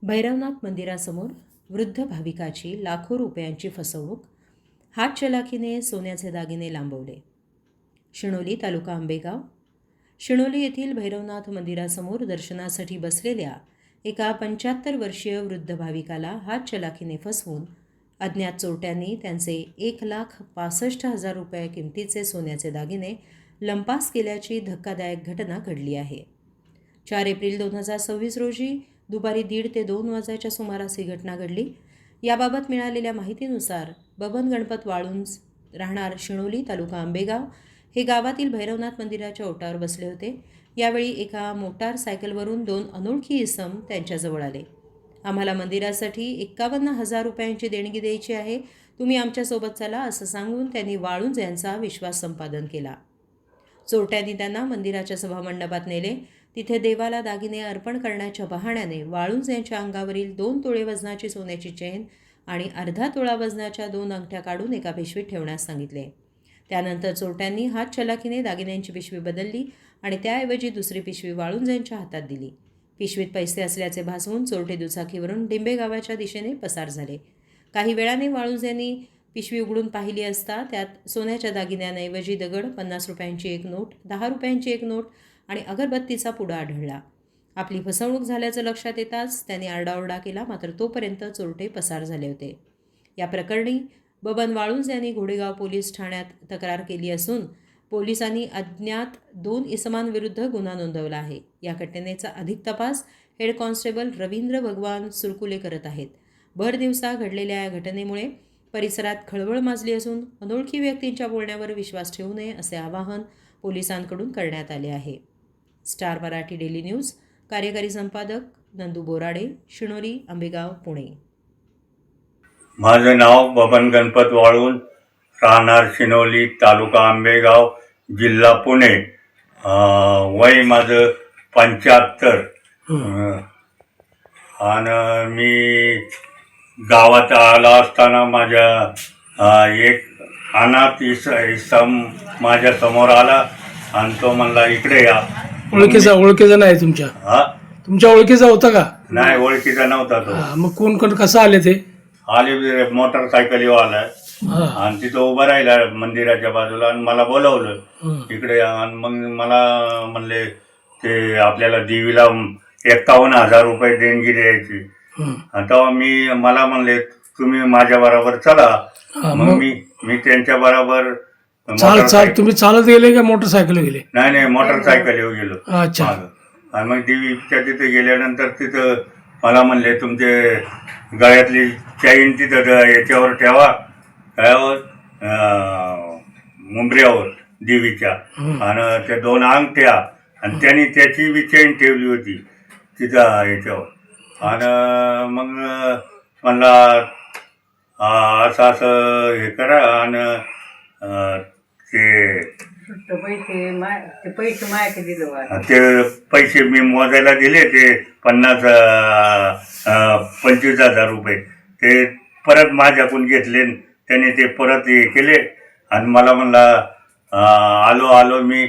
भैरवनाथ मंदिरासमोर वृद्ध भाविकाची लाखो रुपयांची फसवणूक. हातचलाखीने सोन्याचे दागिने लांबवले. शिणोली तालुका आंबेगाव. शिणोली येथील भैरवनाथ मंदिरासमोर दर्शनासाठी बसलेल्या एका 75 वर्षीय वृद्ध भाविकाला हातचलाखीने फसवून अज्ञात चोरट्यांनी त्यांचे 1,65,000 रुपये किमतीचे सोन्याचे दागिने लंपास केल्याची धक्कादायक घटना घडली आहे. 4 एप्रिल 2026 रोजी दुपारी 1:30 ते 2 वाजायच्या सुमारास ही घटना घडली. याबाबत मिळालेल्या माहितीनुसार बबन गणपत वाळुंज, राहणार शिणोली तालुका आंबेगाव, हे गावातील भैरवनाथ मंदिराच्या ओटावर बसले होते. यावेळी एका मोटारसायकलवरून 2 अनोळखी इसम त्यांच्याजवळ आले. आम्हाला मंदिरासाठी 51,000 रुपयांची देणगी द्यायची आहे, तुम्ही आमच्यासोबत चला असं सांगून त्यांनी वाळुंज यांचा विश्वास संपादन केला. चोरट्यांनी त्यांना मंदिराच्या सभामंडपात नेले. तिथे देवाला दागिने अर्पण करण्याच्या बहाण्याने वाळुंज यांच्या अंगावरील 2 तोळे वजनाची सोन्याची चेन आणि अर्धा तोळा वजनाच्या 2 अंगठ्या काढून एका पिशवीत ठेवण्यास सांगितले. त्यानंतर चोरट्यांनी हातचलाखीने दागिन्यांची पिशवी बदलली आणि त्याऐवजी दुसरी पिशवी वाळुंज यांच्या हातात दिली. पिशवीत पैसे असल्याचे भासवून चोरटे दुचाकीवरून डिंबे गावाच्या दिशेने पसार झाले. काही वेळाने वाळुंज यांनी पिशवी उघडून पाहिली असता त्यात सोन्याच्या दागिन्यांऐवजी दगड, 50 रुपयांची एक नोट, 10 रुपयांची एक नोट आणि अगरबत्तीचा पुडा आढळला. आपली फसवणूक झाल्याचं लक्षात येताच त्यांनी आरडाओरडा केला, मात्र तोपर्यंत चोरटे पसार झाले होते. या प्रकरणी बबन वाळुंज यांनी घोडेगाव पोलीस ठाण्यात तक्रार केली असून पोलिसांनी अज्ञात 2 इसमांविरुद्ध गुन्हा नोंदवला आहे. या घटनेचा अधिक तपास हेड कॉन्स्टेबल रवींद्र भगवान सुरकुले करत आहेत. भर दिवसा घडलेल्या या घटनेमुळे परिसरात खळबळ माजली असून अनोळखी व्यक्तींच्या बोलण्यावर विश्वास ठेवू नये असे आवाहन पोलिसांकडून करण्यात आले आहे. स्टार मराठी डेली न्यूज, कार्यकारी संपादक नंदू बोराडे, शिणोली, आंबेगाव, पुणे. माझं नाव बबन गणपत वाळुंज, राहणार शिणोली तालुका आंबेगाव, जिल्हा पुणे. वय माझं 75. आणि मी गावात आला असताना माझ्या एक अनाथ इसम माझ्या समोर आला आणि तो म्हणला इकडे या. ओळखीचा नाही तुमच्या? तुमच्या ओळखीचा होता का? नाही, ओळखीचा नव्हता तो. मग कोण कसं आले ते? आले मोटरसायकल आला आणि तिथं उभं राहिला मंदिराच्या बाजूला आणि मला बोलवलं इकडे. आणि मग मला म्हणले ते आपल्याला देवीला 51,000 रुपये देणगी द्यायची. तेव्हा मला म्हणले तुम्ही माझ्या बरोबर चला. मग मी त्यांच्या बरोबर. तुम्ही चालत गेले का मोटरसायकल गेले? नाही, मोटरसायकल गेलो. अच्छा. आणि मग देवीच्या तिथे गेल्यानंतर तिथं मला म्हणले तुमचे गळ्यातली चैन तिथं याच्यावर ठेवा, गळ्यावर मुंबऱ्यावर देवीच्या, आणि त्या 2 अंगठ्या आणि त्यांनी त्याची बी चैन ठेवली होती तिथं याच्यावर. आणि मग म्हणला असं हे करा आणि ते पैसे मी मोजायला दिले. ते 25,000 रुपये ते परत माझ्याकडून घेतले. त्याने ते परत हे केले आणि मला म्हणला आलो मी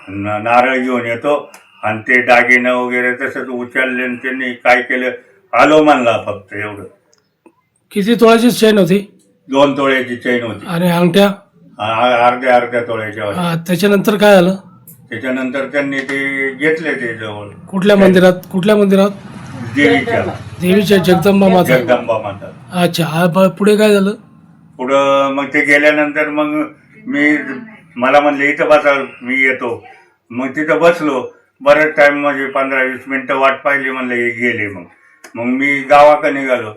नारळ घेऊन येतो. आणि ते दागिनं वगैरे तसंच उचलले. त्यांनी काय केलं, आलो म्हणला फक्त एवढं. किती तोळ्याची चैन होती? 2 तोळ्याची चैन होती. आणि अंगठ्या? अर्ध्या तोळ्याच्या होत्या. त्याच्यानंतर काय झालं? त्याच्यानंतर त्यांनी ते घेतले ते जवळ. कुठल्या मंदिरात? देवीच्या जगदंबा माता. अच्छा. पुढे काय झालं? पुढं मग ते गेल्यानंतर मग मला म्हणले इथं बसा, मी येतो. मग तिथं बसलो. बरेच टाइम म्हणजे 15-20 मिनिटं वाट पाहिली. म्हणलं हे गेले. मग मी गावाकडे निघालो.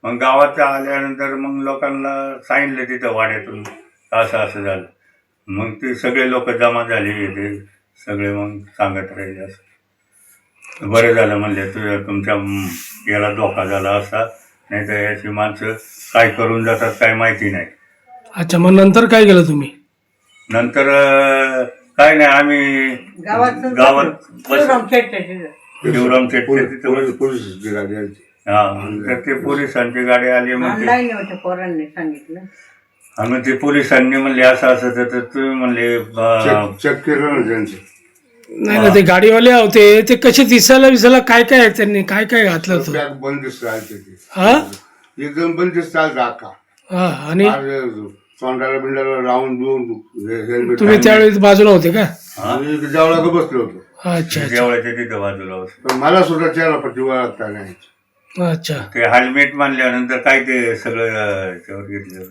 मग गावात आल्यानंतर मग लोकांना सांगितलं तिथं वाड्यातून असं झालं. मग ते सगळे लोक जमा झाले ते सगळे. मग सांगत राहिले असं. बरं झालं म्हणले तुमच्या याला धोका झाला असता, नाही तर याची माणसं काय करून जातात काय माहिती नाही. अच्छा. मग नंतर काय केलं तुम्ही? नंतर काय नाही, आम्ही गावात शिवराम शेट्टी तिथं पोलिसांची गाडी आली. तर ते पोलिसांची गाडी आली. मग पोरांनी सांगितलं आणि ते पोलिसांनी म्हणले असं तर तुम्ही म्हणले चेक केलं ना त्यांचं. नाही ना ते गाडीवाले होते ते कसे दिसायला काय काय त्यांनी काय काय घातलं होतं बॅग बंदिस्त राहायचे ते हा एकदम बंदिस्त राहायचं अख्खा हा आणि तोंडाला बिंडाला राऊंड देऊन हेल्मेट तुम्ही त्यावेळेस बाजूला होते का जेवढा बसलो होतो अच्छा अच्छा जेवढ्याच्या तिथं बाजूला होतं. पण मला सुद्धा चेहरा पट्टी वळखता नाही अच्छा ते हेल्मेट मानल्यानंतर काय ते सगळं त्यावर घेतलं